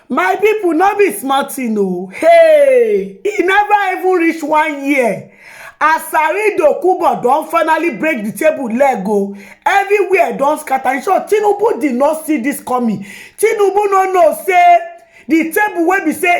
My people, not be smart, no. Hey, he never even reach 1 year. Asari Dokubo don finally break the table leg go. Everywhere don scatter. In short, Tinubu did not see this coming. Tinubu no know say the table wey be say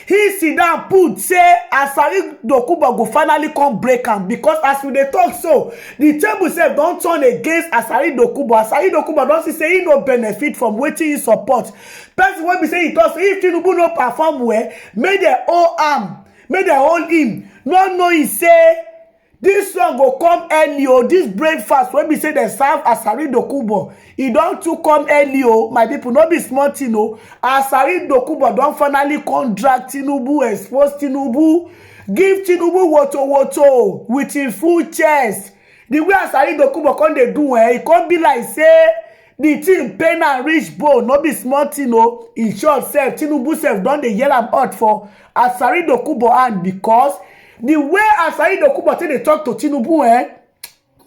he sit down put say Asari Dokubo go finally come break am, because as we dey talk so, the table sef don turn against Asari Dokubo. Asari Dokubo don see say he no benefit from wetin he support. Person wey be say he talk say if Tinubu no perform well, make dem hold am, make dem hold him. No knowing say this one go come early o. This breakfast wey be say dem serve Asari Dokubo, e don too come early o. My people, no be small thing o. Asari Dokubo don finally come drag Tinubu, expose Tinubu, give Tinubu woto with him full chest. The way Asari Dokubo come dey do, e come be like say the thing pain and reach bone. No be small thing o. In short sef, Tinubu sef don dey yell am out for Asari Dokubo hand, because the way Asari Dokubo take dey talk to Tinubu,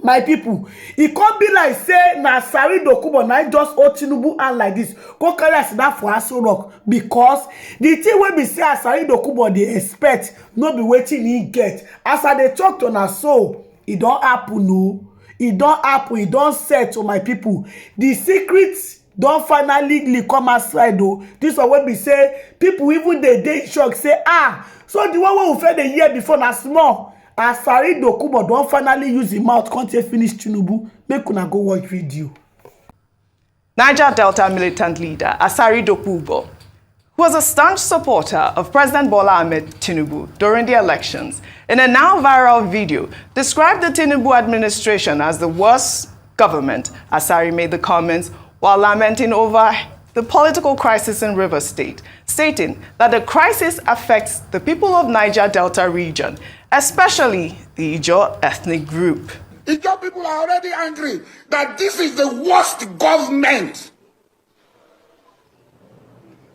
my people, e come be like say na Asari Dokubo na just hold Tinubu hand like this, go carry am sit down for Aso Rock, because the thing wey be say Asari Dokubo dey expect no be wetin he get. As I dey talk to na so, e don happen o. E don happen, e don set to my people. The secrets don finally come outside o. This one wey be say people even dey shock say so the one wey we fed the year before na small. Asari Dokubo don finally use him mouth come take finish Tinubu. Make una go watch video. Niger Delta militant leader Asari Dokubo, who was a staunch supporter of President Bola Ahmed Tinubu during the elections, in a now viral video, described the Tinubu administration as the worst government. Asari made the comments while lamenting over the political crisis in Rivers State, stating that the crisis affects the people of Niger Delta region, especially the Ijaw ethnic group. Ijaw people are already angry that this is the worst government.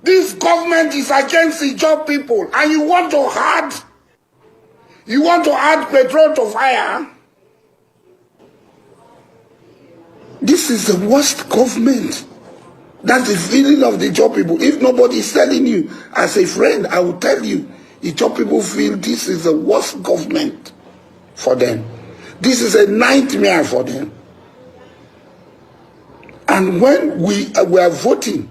This government is against Ijaw people, and you want to add petrol to fire. This is the worst government. That's the feeling of the Ijaw people. If nobody is telling you, as a friend, I will tell you, Ijaw people feel this is the worst government for them. This is a nightmare for them. And when we were voting,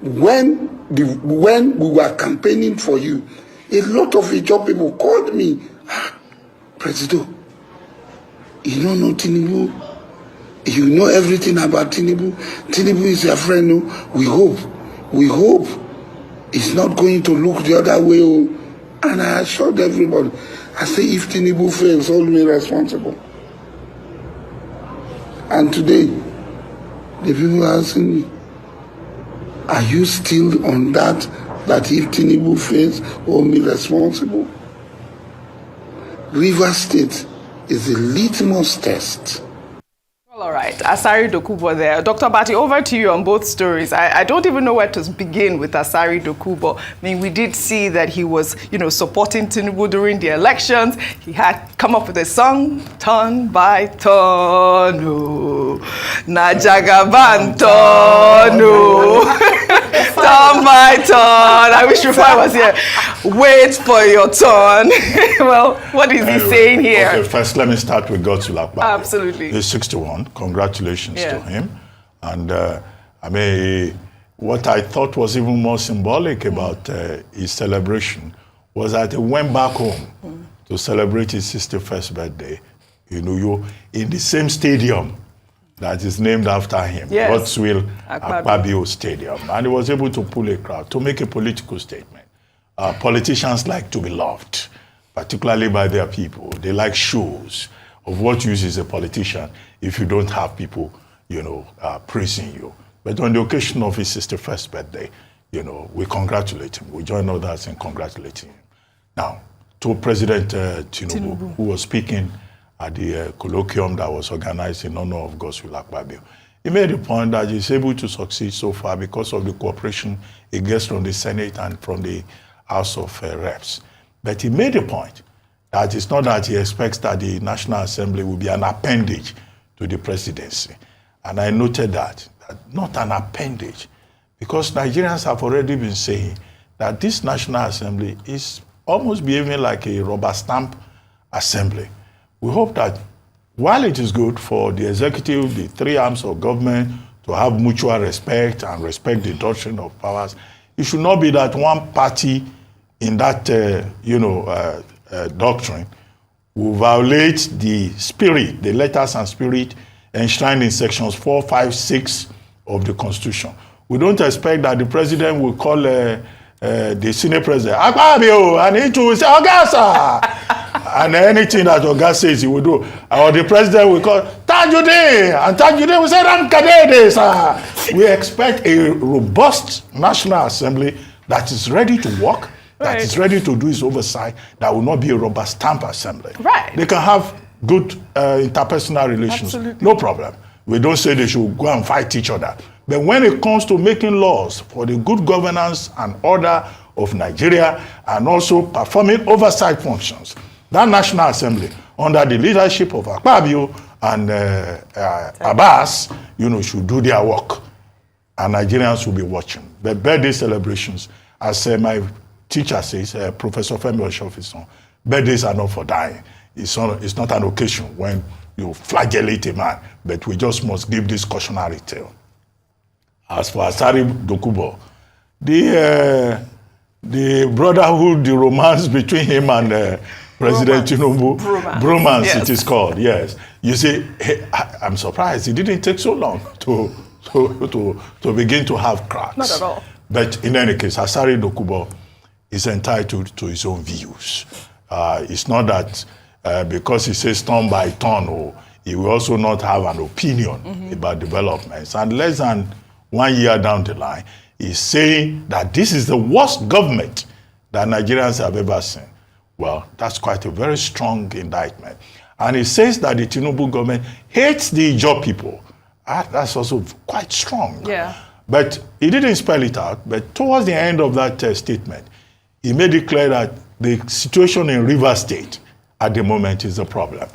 when we were campaigning for you, a lot of Ijaw people called me, President, you don't know Tinubu. You know everything about Tinubu. Tinubu is your friend. No? We hope it's not going to look the other way. And I assured everybody, I say, if Tinubu fails, hold me responsible. And today, the people are asking me, are you still on that if Tinubu fails, hold me responsible? River State is a litmus test. All right, Asari Dokubo there. Dr. Bati, over to you on both stories. I don't even know where to begin with Asari Dokubo. I mean, we did see that he was, supporting Tinubu during the elections. He had come up with a song, Turn by Turn, oh, Najagaban Turn, oh. Turn by turn. I wish Rufai was here. Wait for your turn. Well, what is he saying here? Okay, first, let me start with Godswill. Absolutely. He's 61. Congratulations to him. And what I thought was even more symbolic about his celebration was that he went back home to celebrate his 61st birthday. You in the same stadium that is named after him, Godswill Akpabio Stadium. And he was able to pull a crowd to make a political statement. Politicians like to be loved, particularly by their people. They like shows. Of what use is a politician if you don't have people, praising you. But on the occasion of his 61st birthday, we congratulate him. We join others in congratulating him. Now, to President Tinubu, who was speaking at the colloquium that was organized in honor of Godswill Akpabio, he made a point that he's able to succeed so far because of the cooperation he gets from the Senate and from the House of Reps. But he made a point that it's not that he expects that the National Assembly will be an appendage to the presidency. And I noted that not an appendage, Because Nigerians have already been saying that this National Assembly is almost behaving like a rubber stamp assembly. We hope that while it is good for the executive, the three arms of government to have mutual respect and respect the doctrine of powers, it should not be that one party in that doctrine will violate the spirit, the letters and spirit enshrined in sections 4, 5, 6 of the Constitution. We don't expect that the president will call the senior president, Akpabio, I need to say, Ogasa. And anything that Oga says he will do. Or the president will call, Tajude, and Tajude will say, Ramkadede, sir. We expect a robust National Assembly that is ready to work, that is ready to do its oversight, that will not be a rubber stamp assembly. Right. They can have good interpersonal relations, no problem. We don't say they should go and fight each other. But when it comes to making laws for the good governance and order of Nigeria and also performing oversight functions, that National Assembly, under the leadership of Akpabio and Abbas, should do their work. And Nigerians will be watching. The birthday celebrations, as my teacher says, Professor Femi Oshofison, birthdays are not for dying. It's not an occasion when you flagellate a man, but we just must give this cautionary tale. As for Asari Dokubo, the brotherhood, the romance between him and President Tinubu, bromance, yes. It is called, yes. You see, I'm surprised it didn't take so long to begin to have cracks. Not at all. But in any case, Asari Dokubo is entitled to his own views. It's not that because he says turn by turn, he will also not have an opinion about developments. And less than 1 year down the line, he's saying that this is the worst government that Nigerians have ever seen. Well, that's quite a very strong indictment. And he says that the Tinubu government hates the Ijaw people. That's also quite strong. Yeah. But he didn't spell it out. But towards the end of that statement, he made it clear that the situation in Rivers State at the moment is the problem.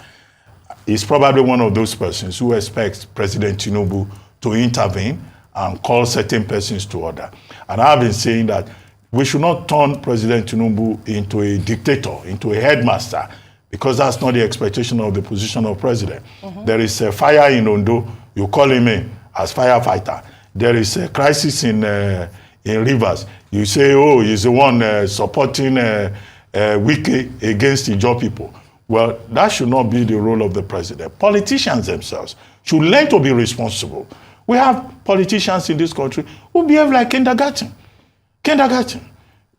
He's probably one of those persons who expects President Tinubu to intervene and call certain persons to order. And I've been saying that we should not turn President Tinubu into a dictator, into a headmaster, because that's not the expectation of the position of president. There is a fire in Ondo, you call him in as firefighter. There is a crisis in Rivers. You say, oh, he's the one supporting Wike against the Ijaw people. Well, that should not be the role of the president. Politicians themselves should learn to be responsible. We have politicians in this country who behave like kindergarten.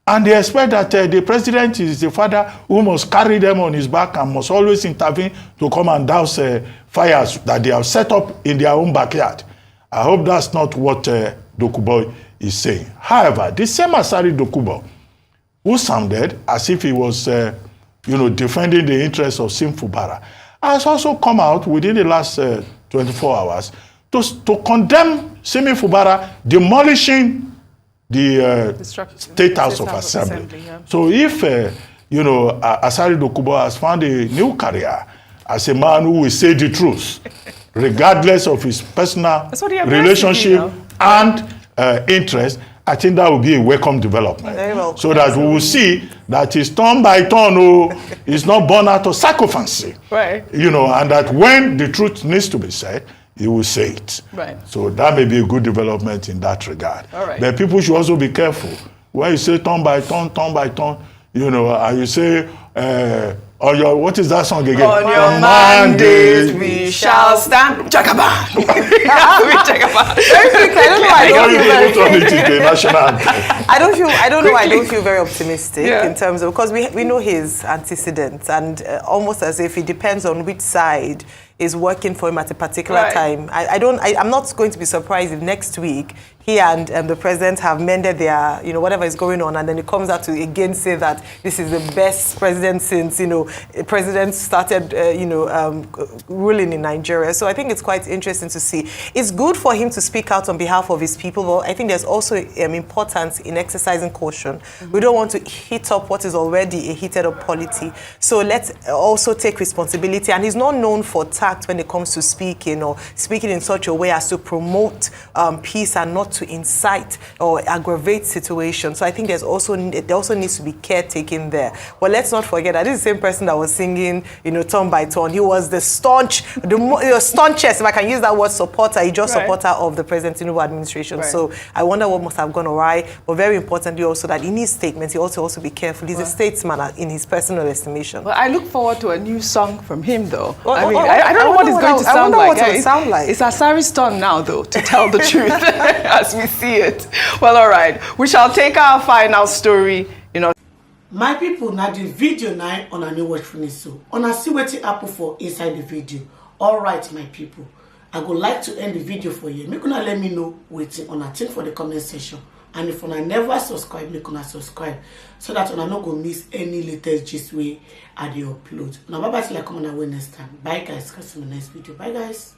And they expect that the president is the father who must carry them on his back and must always intervene to come and douse fires that they have set up in their own backyard. I hope that's not what Dokubo is saying. However, the same Asari Dokubo, who sounded as if he was defending the interests of Sim Fubara, has also come out within the last 24 hours to condemn Simi Fubara demolishing the State House of Assembly. Yeah. So if, Asari Dokubo has found a new career as a man who will say the truth, regardless of his personal relationship and interest, I think that will be a welcome development. Well, so that we will see that it's turn by turn, it's not born out of sycophancy. Right. And that when the truth needs to be said, he will say it. Right. So that may be a good development in that regard. All right. But people should also be careful. When you say turn by turn, and you say, what is that song again? On your mandates we shall stand. Jagaba. I don't feel very optimistic in terms of, because we know his antecedents, and almost as if it depends on which side is working for him at a particular time. I'm not going to be surprised if next week he and the president have mended their, whatever is going on, and then it comes out to again say that this is the best president since, president started, ruling in Nigeria. So I think it's quite interesting to see. It's good for him to speak out on behalf of his people, but I think there's also importance in exercising caution. We don't want to heat up what is already a heated up polity. So let's also take responsibility. And he's not known for tact when it comes to speaking, or speaking in such a way as to promote peace and not not to incite or aggravate situations. So I think there also needs to be care taken there. But let's not forget that this is the same person that was singing, turn by turn. He was the staunchest, if I can use that word, supporter, a just supporter of the President Tinubu administration. Right. So I wonder what must have gone awry. But very importantly also that in his statements, he also be careful. He's a statesman in his personal estimation. Well, I look forward to a new song from him, though. Well, I mean, I don't know what it's going to sound like. It's Asari's turn now, though, to tell the truth as we see it. Well, all right. We shall take our final story, My people, now the video now on a new watch finish so. On a see wetin happen for inside the video. All right, my people. I would like to end the video for you. Make una let me know wetin on a thing for the comment section. And if una never subscribe, make una subscribe so that una no go miss any latest gist way I dey upload. Now bye bye till I come on away next time. Bye guys, catch you in the next video. Bye guys.